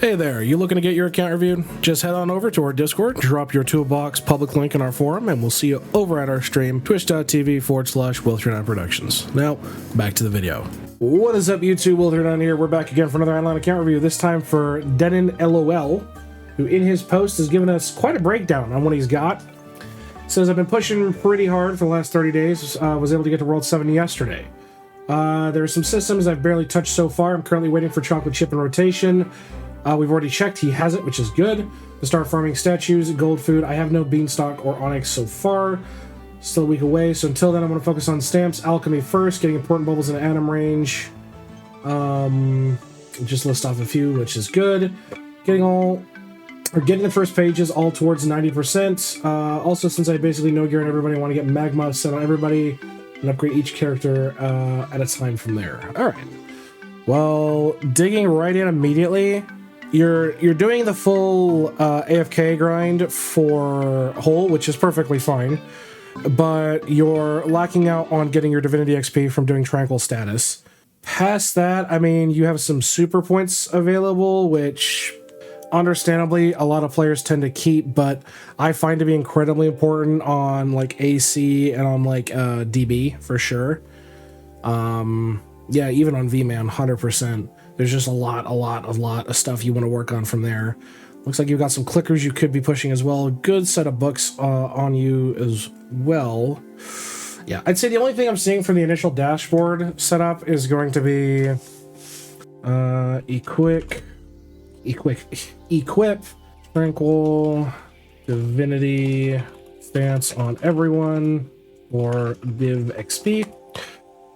Hey there, you looking to get your account reviewed? Just head on over to our Discord, drop your toolbox public link in our forum, and we'll see you over at our stream, twitch.tv/Will39 Productions. Now, back to the video. What is up, YouTube? Will39 here. We're back again for another IdleOn account review, this time for DenenLOl, who in his post has given us quite a breakdown on what he's got. Says, I've been pushing pretty hard for the last 30 days. Was able to get to World 7 yesterday. There are some systems I've barely touched so far. I'm currently waiting for chocolate chip in rotation. We've already checked, he has it, which is good. To start farming statues, gold food. I have no beanstalk or onyx so far. Still a week away, so until then I'm going to focus on stamps, alchemy first, getting important bubbles in atom range. Just list off a few, which is good. Getting the first pages all towards 90%. Also, since I basically know gear and everybody, I want to get magma set on everybody and upgrade each character at a time from there. Alright. Well, digging right in immediately. You're doing the full AFK grind for Hole, which is perfectly fine, but you're lacking out on getting your Divinity XP from doing TranQi status. Past that, I mean, you have some super points available, which understandably a lot of players tend to keep, but I find to be incredibly important on like AC and on like DB for sure. Yeah, even on V-Man, 100%. There's just a lot of stuff you want to work on from there. Looks like you've got some clickers you could be pushing as well. Good set of books on you as well. Yeah, I'd say the only thing I'm seeing for the initial dashboard setup is going to be equip, TranQi, Divinity, stance on everyone, or Div XP.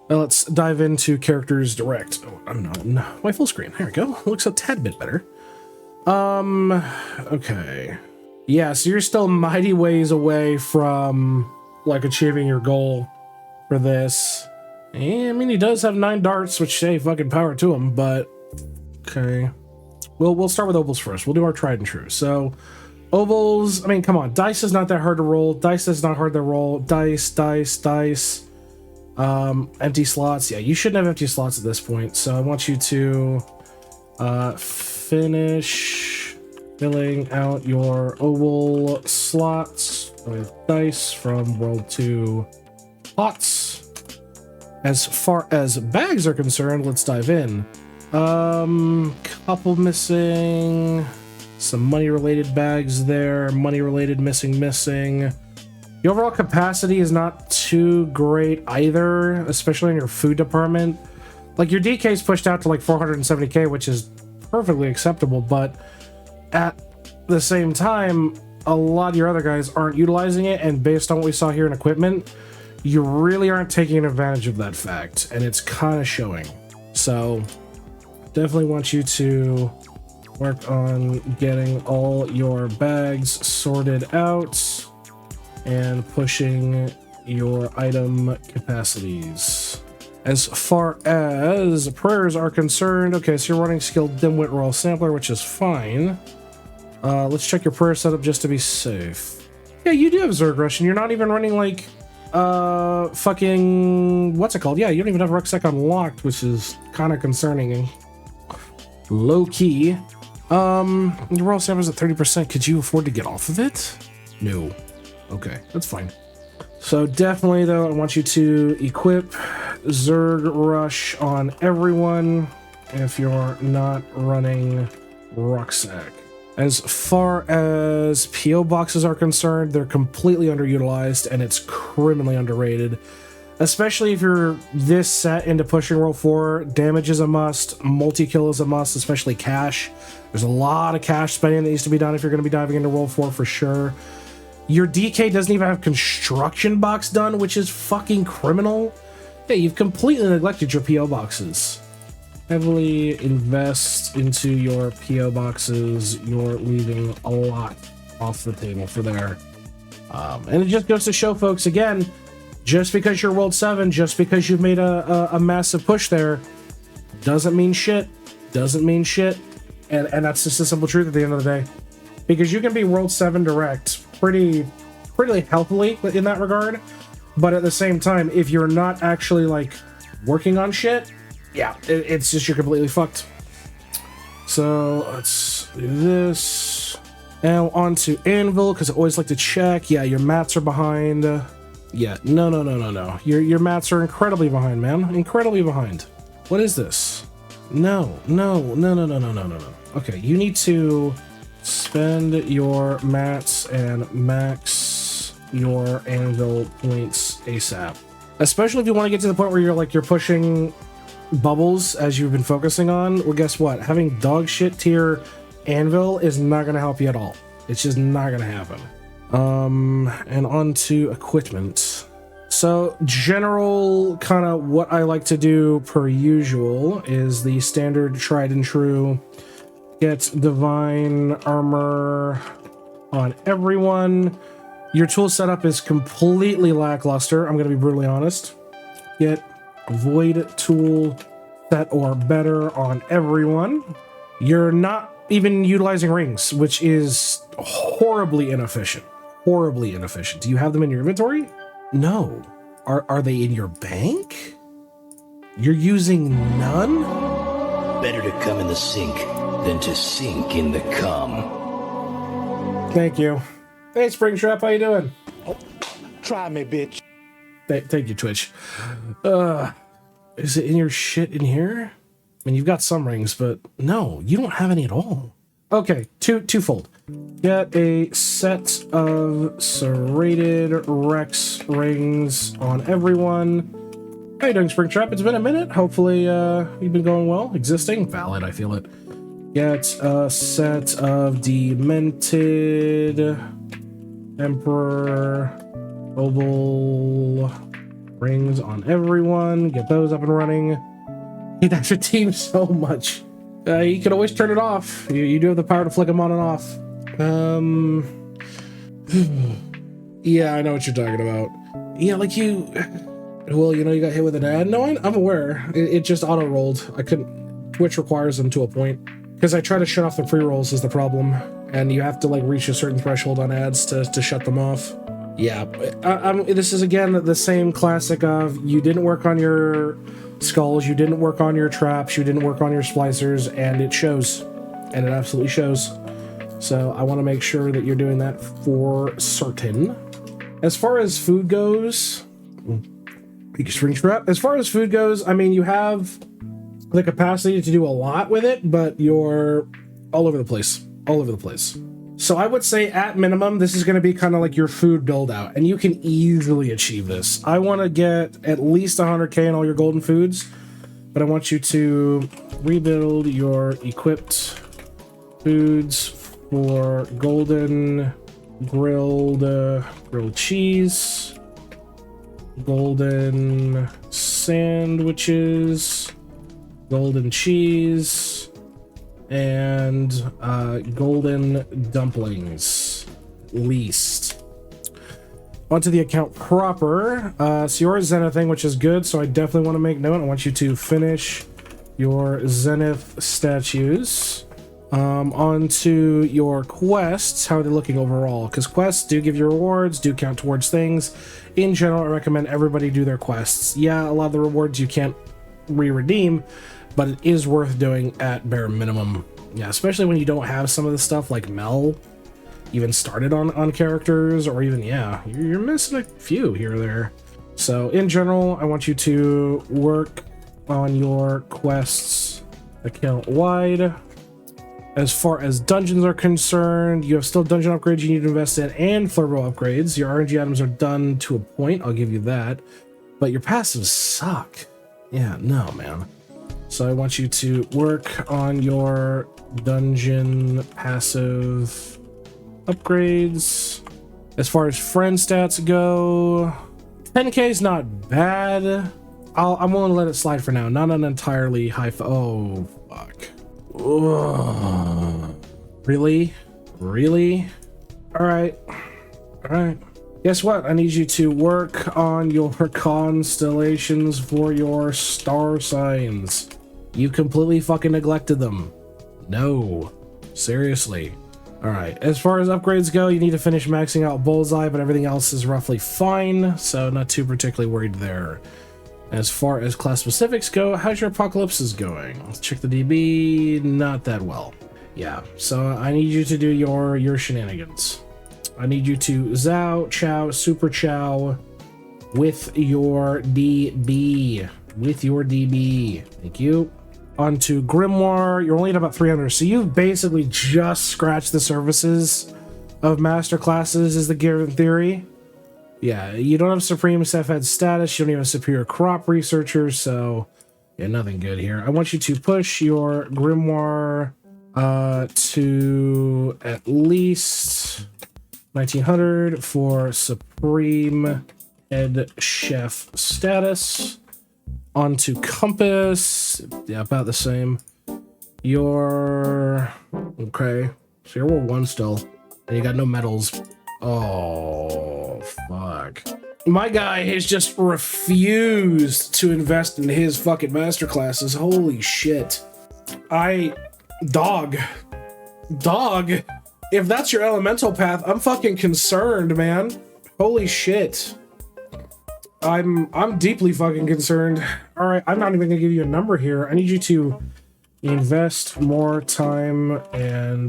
Let's dive into characters direct. Oh, I'm not in my full screen. There we go. Looks a tad bit better. Okay. Yeah, so you're still mighty ways away from, like, achieving your goal for this. I mean, he does have 9 darts, which, hey, fucking power to him, but... Okay. We'll start with Obols first. We'll do our tried and true. So, Obols, I mean, come on. Dice is not that hard to roll. Dice is not hard to roll. Dice. Empty slots. Yeah, you shouldn't have empty slots at this point. So I want you to finish filling out your Obol slots with dice from World 2 pots. As far as bags are concerned, let's dive in. Couple missing. Some money-related bags there. Money-related missing. The overall capacity is not too great either, especially in your food department. Like, your DK is pushed out to like 470k, which is perfectly acceptable, but at the same time, a lot of your other guys aren't utilizing it, and based on what we saw here in equipment, you really aren't taking advantage of that fact, and it's kind of showing. So, definitely want you to work on getting all your bags sorted out and pushing your item capacities. As far as prayers are concerned, okay, so you're running skilled dimwit royal sampler, which is fine. Let's check your prayer setup just to be safe. Yeah, you do have Zerg Rush, and you're not even running like fucking what's it called? Yeah, you don't even have Rucksack unlocked, which is kind of concerning. Low key. Your royal sampler's at 30%. Could you afford to get off of it? No. Okay, that's fine. So definitely, though, I want you to equip Zerg Rush on everyone if you're not running Rucksack. As far as PO boxes are concerned, they're completely underutilized, and it's criminally underrated. Especially if you're this set into pushing World 4, damage is a must, multi-kill is a must, especially cash. There's a lot of cash spending that needs to be done if you're going to be diving into World 4 for sure. Your DK doesn't even have construction box done, which is fucking criminal. Yeah, you've completely neglected your PO boxes. Heavily invest into your PO boxes. You're leaving a lot off the table for there. And it just goes to show, folks, again, just because you're World 7, just because you've made a massive push there, doesn't mean shit. Doesn't mean shit. And that's just the simple truth at the end of the day. Because you can be World 7 direct pretty healthily in that regard, but at the same time, if you're not actually like working on shit, yeah, it's just you're completely fucked. So let's this. And on to anvil, because I always like to check. Yeah, your mats are behind. Yeah, no. Your mats are incredibly behind, man. Incredibly behind. What is this? No. Okay, you need to spend your mats and max your anvil points ASAP. Especially if you want to get to the point where you're pushing bubbles as you've been focusing on. Well, guess what? Having dog shit tier anvil is not going to help you at all. It's just not going to happen. And on to equipment. So general kind of what I like to do per usual is the standard tried and true. Get divine armor on everyone. Your tool setup is completely lackluster. I'm going to be brutally honest. Get void tool set or better on everyone. You're not even utilizing rings, which is horribly inefficient. Horribly inefficient. Do you have them in your inventory? No. Are they in your bank? You're using none? Better to come in the sink than to sink in the cum. Thank you. Hey, Springtrap, how you doing? Oh, try me, bitch. Thank you, Twitch. Is it in your shit in here? I mean, you've got some rings, but no, you don't have any at all. Okay, twofold. Get a set of serrated Rex rings on everyone. How you doing, Springtrap? It's been a minute. Hopefully, you've been going well. Existing? Valid, I feel it. Get a set of demented Emperor Obol rings on everyone. Get those up and running. Hate that your team so much. You can always turn it off. You do have the power to flick them on and off. Yeah, I know what you're talking about. Yeah, like you... Well, you know, you got hit with an ad. No, I'm aware. It just auto-rolled. I couldn't... Twitch requires them to a point. Because I try to shut off the pre-rolls is the problem. And you have to, like, reach a certain threshold on ads to shut them off. Yeah, this is, again, the same classic of you didn't work on your skulls, you didn't work on your traps, you didn't work on your splicers, and it shows. And it absolutely shows. So I want to make sure that you're doing that for certain. As far as food goes... As far as food goes, I mean, you have the capacity to do a lot with it, but you're all over the place. All over the place. So I would say at minimum, this is going to be kind of like your food build out, and you can easily achieve this. I want to get at least 100k in all your golden foods, but I want you to rebuild your equipped foods for golden grilled cheese, golden sandwiches, golden cheese, and golden dumplings, at least. Onto the account proper. So your Zenith thing, which is good, so I definitely want to make note. I want you to finish your Zenith statues. Onto your quests. How are they looking overall? Because quests do give you rewards, do count towards things. In general, I recommend everybody do their quests. Yeah, a lot of the rewards you can't re-redeem, but it is worth doing at bare minimum. Yeah, especially when you don't have some of the stuff like Mel even started on characters, or even, yeah, you're missing a few here or there. So in general, I want you to work on your quests account wide. As far as dungeons are concerned, you have still dungeon upgrades you need to invest in and Flurbo upgrades. Your RNG items are done to a point, I'll give you that. But your passives suck. Yeah, no, man. So I want you to work on your dungeon passive upgrades. As far as friend stats go, 10k is not bad. I'm willing to let it slide for now. Not an entirely high... Oh, fuck. Ugh. Really? Really? Alright. Alright. Guess what? I need you to work on your constellations for your star signs. You completely fucking neglected them. No. Seriously. Alright. As far as upgrades go, you need to finish maxing out Bullseye, but everything else is roughly fine, so not too particularly worried there. As far as class specifics go, how's your apocalypses going? Let's check the DB. Not that well. Yeah, so I need you to do your shenanigans. I need you to Zhao, Chow, Super Chow with your DB. With your DB. Thank you. Onto Grimoire. You're only at about 300, so you've basically just scratched the surfaces of master classes, is the given theory. Yeah, you don't have Supreme Cephad status, you don't even have Superior Crop Researcher, so yeah, nothing good here. I want you to push your Grimoire to at least 1900 for Supreme Head Chef status. Onto Compass. Yeah, about the same. You're... Okay. So you're World 1 still. And you got no medals. Oh, fuck. My guy has just refused to invest in his fucking masterclasses. Holy shit. Dog. If that's your elemental path, I'm fucking concerned, man. Holy shit. I'm deeply fucking concerned. All right, I'm not even gonna give you a number here. I need you to invest more time and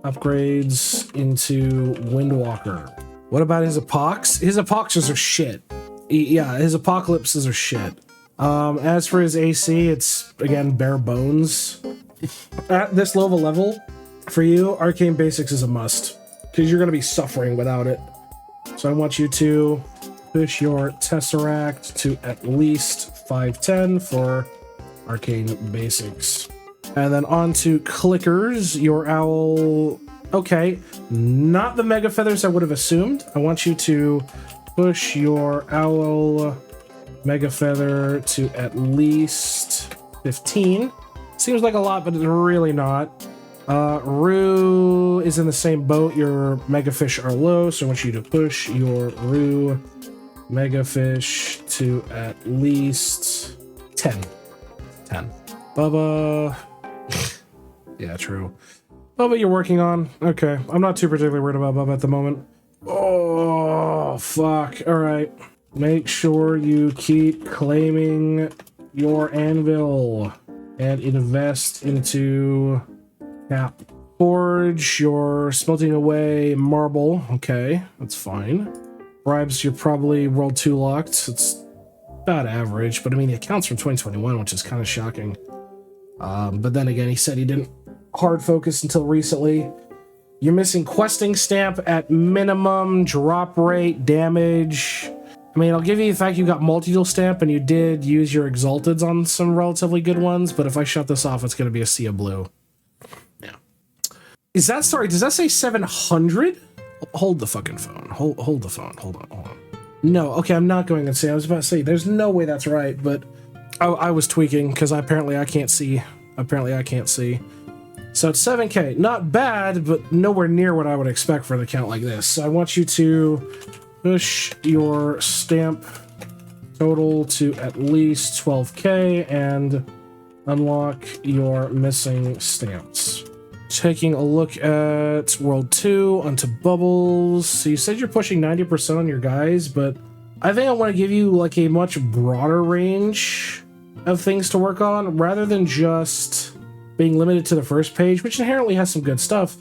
upgrades into Windwalker. What about his Apox? His Apoxes are shit. Yeah, his Apocalypses are shit. As for his AC, it's again bare bones. At this level, for you, Arcane Basics is a must because you're gonna be suffering without it. So I want you to push your Tesseract to at least 510 for Arcane Basics. And then on to Clickers, your Owl. Okay, not the Mega Feathers I would have assumed. I want you to push your Owl Mega Feather to at least 15. Seems like a lot, but it's really not. Rue is in the same boat. Your Mega Fish are low, so I want you to push your Rue Mega Fish to at least 10. 10. Bubba. Yeah, true. Bubba, you're working on. Okay, I'm not too particularly worried about Bubba at the moment. Oh, fuck. All right. Make sure you keep claiming your anvil and invest into Cap Forge. You're smelting away marble. Okay, that's fine. Bribes, you're probably World 2 locked. It's about average, but I mean, it counts from 2021, which is kind of shocking. But then again, he said he didn't hard focus until recently. You're missing questing stamp at minimum, drop rate, damage. I mean, I'll give you the fact you got multi-tool stamp and you did use your exalteds on some relatively good ones, but if I shut this off, it's going to be a sea of blue. Yeah. Is that, sorry, does that say 700? Hold the fucking phone. Hold the phone. Hold on. No, okay, I'm not going insane. I was about to say, there's no way that's right, but I was tweaking because apparently I can't see. So it's 7K. Not bad, but nowhere near what I would expect for an account like this. So I want you to push your stamp total to at least 12K and unlock your missing stamps. Taking a look at World 2 onto Bubbles. So you said you're pushing 90% on your guys, but I think I want to give you like a much broader range of things to work on rather than just being limited to the first page, which inherently has some good stuff.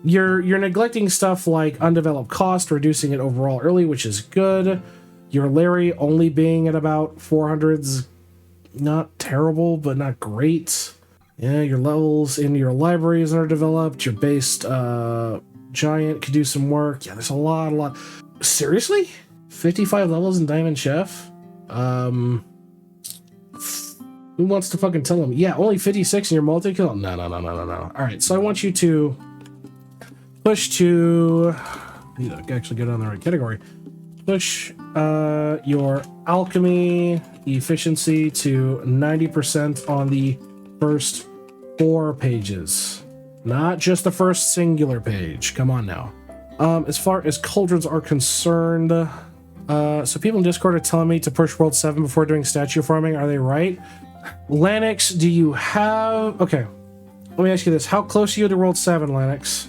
You're neglecting stuff like undeveloped cost, reducing it overall early, which is good. Your Larry only being at about 400's not terrible, but not great. Yeah, your levels in your libraries are developed. Your based giant could do some work. Yeah, there's a lot. Seriously? 55 levels in Diamond Chef? Who wants to fucking tell him? Yeah, only 56 in your multi-kill? No. Alright, so I want you to push to... I need to actually get on the right category. Push your alchemy efficiency to 90% on the first 4 pages. Not just the first singular page. Come on now. As far as cauldrons are concerned... so people in Discord are telling me to push World 7 before doing statue farming. Are they right? Lanix, do you have... Okay, let me ask you this. How close are you to World 7, Lanix?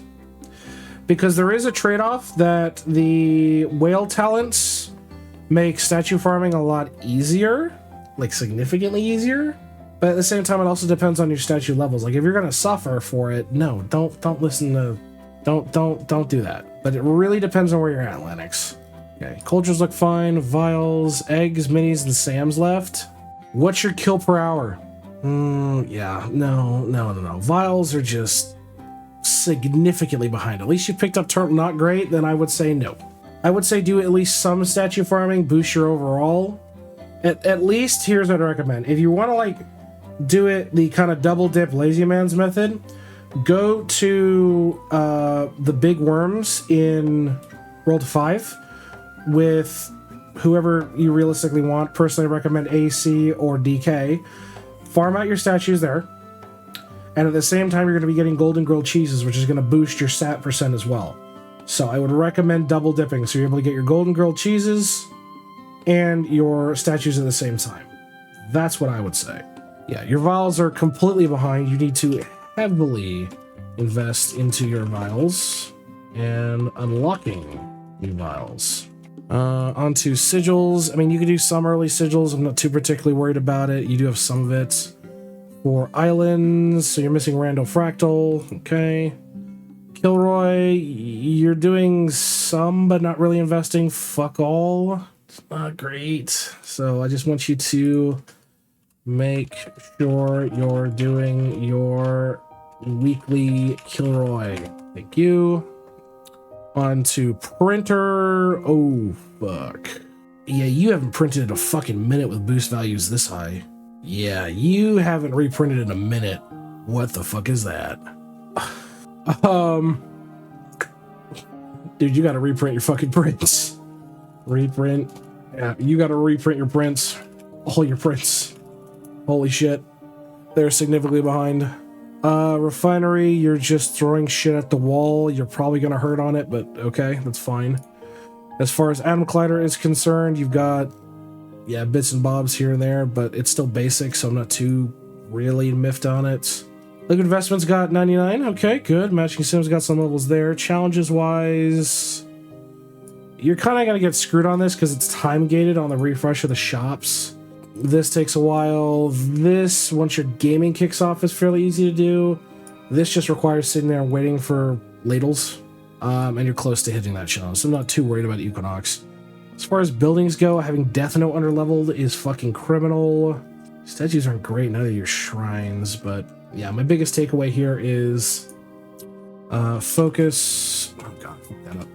Because there is a trade-off that the whale talents make statue farming a lot easier. Like, significantly easier. But at the same time, it also depends on your statue levels. Like if you're gonna suffer for it, no, don't listen to, don't do that. But it really depends on where you're at, Lennox. Okay, cauldrons look fine. Vials, eggs, minis, and Sam's left. What's your kill per hour? Yeah, no. Vials are just significantly behind. At least you picked up turtle, not great. Then I would say no. I would say do at least some statue farming, boost your overall. At least here's what I recommend. If you want to like do it the kind of double dip lazy man's method, go to the big worms in World 5 with whoever you realistically want. Personally, I recommend AC or DK. Farm out your statues there, and at the same time, you're going to be getting golden grilled cheeses, which is going to boost your stat percent as well. So I would recommend double dipping, so you're able to get your golden grilled cheeses and your statues at the same time. That's what I would say. Yeah, your vials are completely behind. You need to heavily invest into your vials and unlocking new vials. Onto sigils. I mean, you can do some early sigils. I'm not too particularly worried about it. You do have some of it. For islands, so you're missing Rando Fractal. Okay. Kilroy, you're doing some, but not really investing. Fuck all. It's not great. So I just want you to make sure you're doing your weekly Kilroy. Thank you. On to printer. Oh, fuck. Yeah, you haven't printed in a fucking minute with boost values this high. Yeah, you haven't reprinted in a minute. What the fuck is that? Dude, you gotta reprint your fucking prints. Reprint. Yeah, you gotta reprint your prints. All your prints. Holy shit. They're significantly behind. Refinery, you're just throwing shit at the wall. You're probably gonna hurt on it, but okay, that's fine. As far as Atom Collider is concerned, you've got, yeah, bits and bobs here and there, but it's still basic, so I'm not too really miffed on it. Liquid Investments got 99. Okay, good. Matching Sims got some levels there. Challenges-wise, you're kind of going to get screwed on this because it's time-gated on the refresh of the shops. This takes a while. This, once your gaming kicks off, is fairly easy to do. This just requires sitting there and waiting for ladles, and you're close to hitting that challenge, so I'm not too worried about Equinox. As far as buildings go, having Death Note underleveled is fucking criminal. Statues aren't great, neither your shrines, but yeah, my biggest takeaway here is focus. Oh god, fuck that up.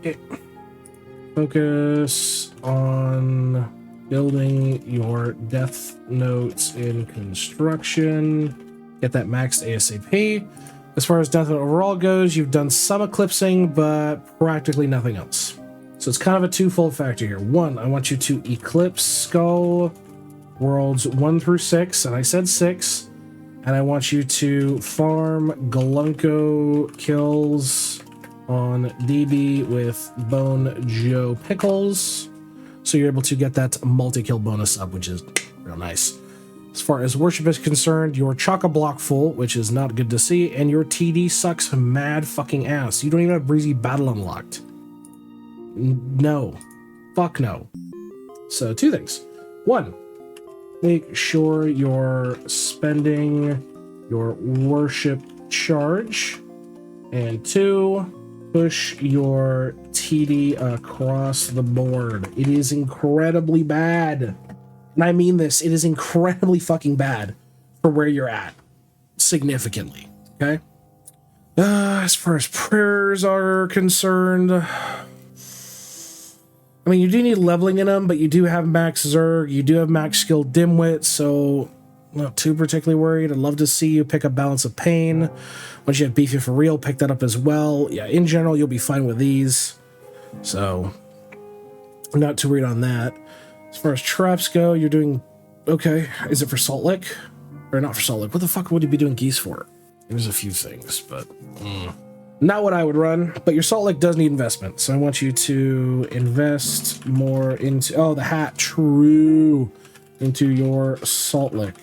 Focus on building your Death Notes in construction. Get that maxed ASAP. As far as Death Note overall goes, you've done some eclipsing, but practically nothing else. So it's kind of a twofold factor here. One, I want you to eclipse Skull Worlds 1 through 6, and I said 6. And I want you to farm Galunko kills on DB with Bone Joe Pickles, so you're able to get that multi-kill bonus up, which is real nice. As far as worship is concerned, your Chock-a-Block full, which is not good to see, and your TD sucks mad fucking ass. You don't even have Breezy Battle unlocked. No. Fuck no. So, two things. One, make sure you're spending your worship charge. And two, push your TD across the board. It is incredibly bad. And I mean this, it is incredibly fucking bad for where you're at. Significantly. Okay? As far as prayers are concerned, I mean, you do need leveling in them, but you do have max Zerg, you do have max skill Dimwit, so not too particularly worried. I'd love to see you pick up Balance of Pain. Once you have Beefy for Real, pick that up as well. Yeah, in general, you'll be fine with these. So, I'm not too worried on that. As far as traps go, you're doing okay. Is it for Salt Lick? Or not for Salt Lick? What the fuck would you be doing Geese for? There's a few things, but not what I would run. But your Salt Lick does need investment, so I want you to invest more into... Oh, the hat. True. Into your Salt Lick.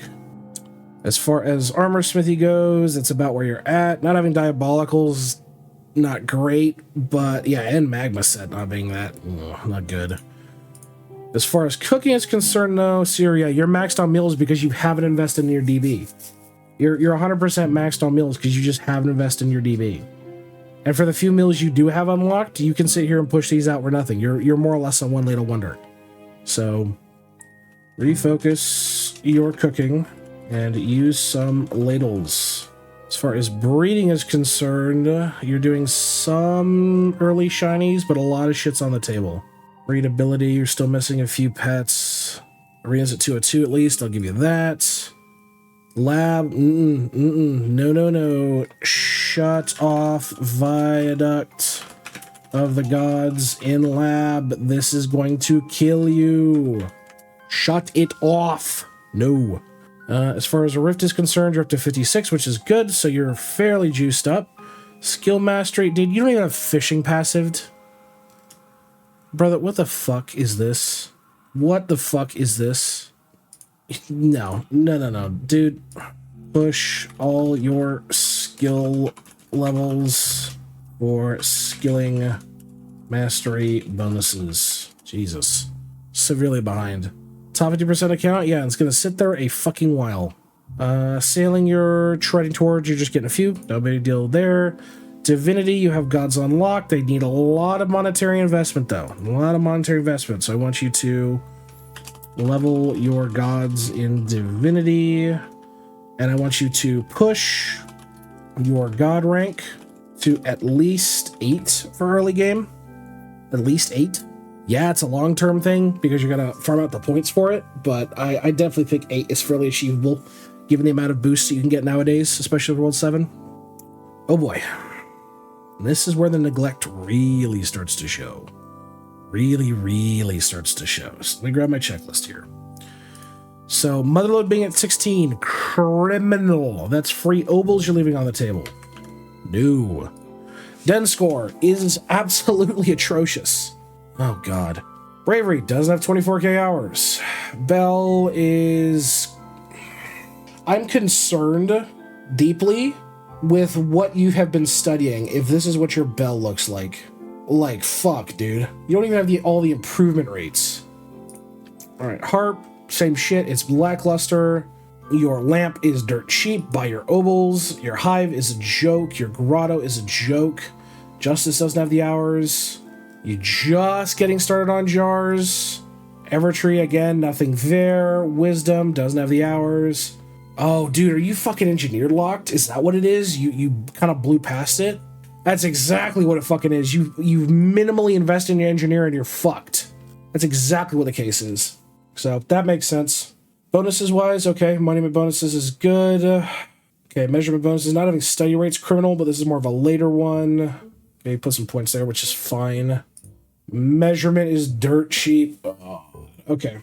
As far as armor smithy goes, it's about where you're at. Not having diabolicals, not great, but yeah, and magma set not being that, not good. As far as cooking is concerned, though, Syria, you're maxed on meals because you haven't invested in your DB. You're 100% maxed on meals because you just haven't invested in your DB. And for the few meals you do have unlocked, you can sit here and push these out for nothing. You're more or less on one ladle wonder. So refocus your cooking and use some ladles. As far as breeding is concerned, you're doing some early shinies, but a lot of shit's on the table. Breedability, you're still missing a few pets. Arena's at 202 at least, I'll give you that. Lab, no. Shut off Viaduct of the Gods in lab. This is going to kill you. Shut it off. No. As far as a Rift is concerned, you're up to 56, which is good, so you're fairly juiced up. Skill Mastery, dude, you don't even have fishing passived. Brother, what the fuck is this? What the fuck is this? No. Dude, push all your skill levels for skilling mastery bonuses. Jesus. Severely behind. Top 50% account? Yeah, it's gonna sit there a fucking while. Sailing you're treading towards, you're just getting a few. No big deal there. Divinity, you have gods unlocked. They need a lot of monetary investment, though. A lot of monetary investment. So I want you to level your gods in Divinity. And I want you to push your god rank to at least 8 for early game. At least 8. Yeah, it's a long-term thing because you're going to farm out the points for it. But I definitely think 8 is fairly achievable given the amount of boosts you can get nowadays, especially with World 7. Oh boy. This is where the neglect really starts to show. Really starts to show. So let me grab my checklist here. So, Motherload being at 16. Criminal. That's free Obols you're leaving on the table. No. Den score is absolutely atrocious. Oh, God. Bravery doesn't have 24k hours. Bell is... I'm concerned deeply with what you have been studying if this is what your bell looks like. Like, fuck, dude. You don't even have all the improvement rates. Alright, harp, same shit. It's lackluster. Your lamp is dirt cheap. Buy your Obols. Your hive is a joke. Your grotto is a joke. Justice doesn't have the hours. You're just getting started on jars. Evertree, again, nothing there. Wisdom doesn't have the hours. Oh, dude, are you fucking engineer locked? Is that what it is? You kind of blew past it? That's exactly what it fucking is. You've minimally invested in your engineer and you're fucked. That's exactly what the case is. So that makes sense. Bonuses wise, okay, monument bonuses is good. Okay, measurement bonuses, not having study rates criminal, but this is more of a later one. Okay, put some points there, which is fine. Measurement is dirt cheap. Oh, okay,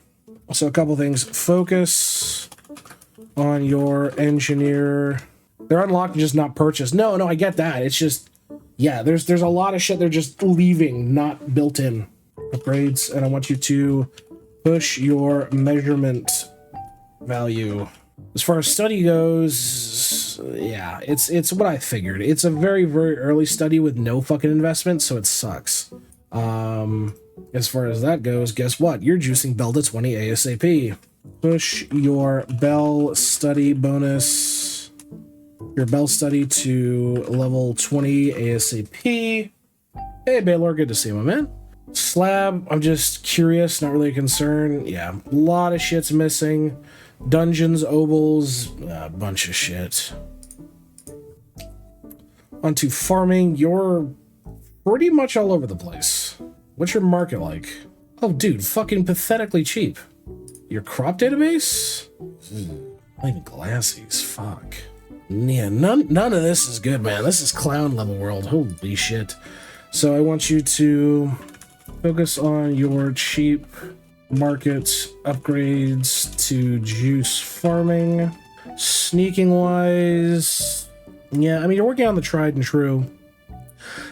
so a couple things. Focus on your engineer. They're unlocked and just not purchased. No, I get that. It's just, yeah, there's a lot of shit they're just leaving, not built in. Upgrades, and I want you to push your measurement value. As far as study goes, yeah, it's what I figured. It's a very early study with no fucking investment, so it sucks. As far as that goes, guess what? You're juicing Bell to 20 ASAP. Push your Bell study bonus, your Bell study to level 20 ASAP. Hey, Baylor, good to see you, my man. Slab, I'm just curious, not really a concern. Yeah, a lot of shit's missing. Dungeons, Obols, a bunch of shit. Onto farming, you're pretty much all over the place. What's your market like? Oh, dude, fucking pathetically cheap. Your crop database? Not even glassies, fuck. Yeah, none of this is good, man. This is clown level world, holy shit. So I want you to focus on your cheap market upgrades to juice farming. Sneaking wise, yeah, I mean, you're working on the tried and true.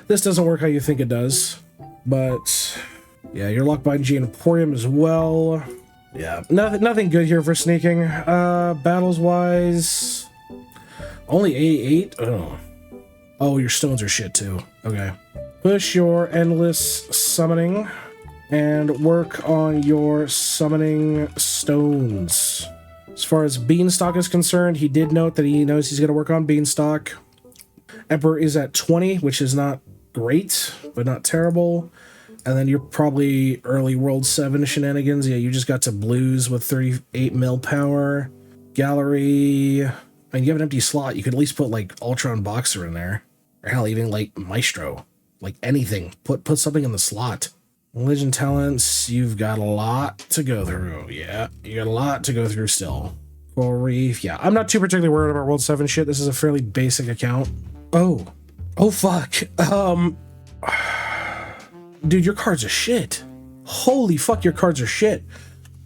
This doesn't work how you think it does, but yeah, you're locked by G Emporium as well. Yeah, nothing good here for sneaking. Battles wise, only 88. Oh, your stones are shit too. Okay. Push your endless summoning and work on your summoning stones. As far as Beanstalk is concerned, he did note that he knows he's going to work on Beanstalk. Emperor is at 20, which is not great, but not terrible. And then you're probably early World 7 shenanigans. Yeah, you just got to blues with 38 mil power. Gallery. I mean, you have an empty slot. You could at least put, like, Ultron Boxer in there. Or hell, even, like, Maestro. Like, anything. Put something in the slot. Religion talents, you've got a lot to go through. Yeah, you got a lot to go through still. Coral Reef, yeah. I'm not too particularly worried about World 7 shit. This is a fairly basic account. Oh, fuck. Dude, your cards are shit. Holy fuck, your cards are shit.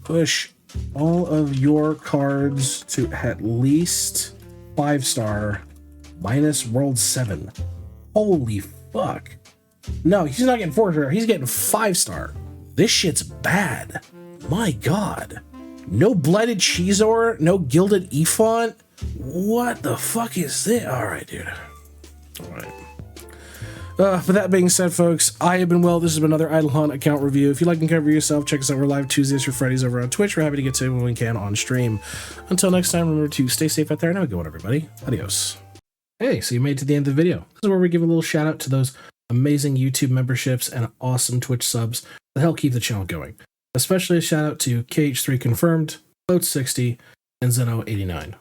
Push all of your cards to at least 5-star minus World 7. Holy fuck. No, he's not getting 4-star. He's getting 5-star. This shit's bad. My god. No Blighted Cheezor, no Gilded Efont. What the fuck is this? Alright, dude. Alright. With that being said, folks, I have been Will. This has been another IdleOn account review. If you'd like to cover yourself, check us out. We're live Tuesdays through Fridays over on Twitch. We're happy to get to it when we can on stream. Until next time, remember to stay safe out there and have a good one, everybody. Adios. Hey, so you made it to the end of the video. This is where we give a little shout out to those amazing YouTube memberships and awesome Twitch subs that help keep the channel going. Especially a shout out to KH3 Confirmed, Boat60, and Zeno89.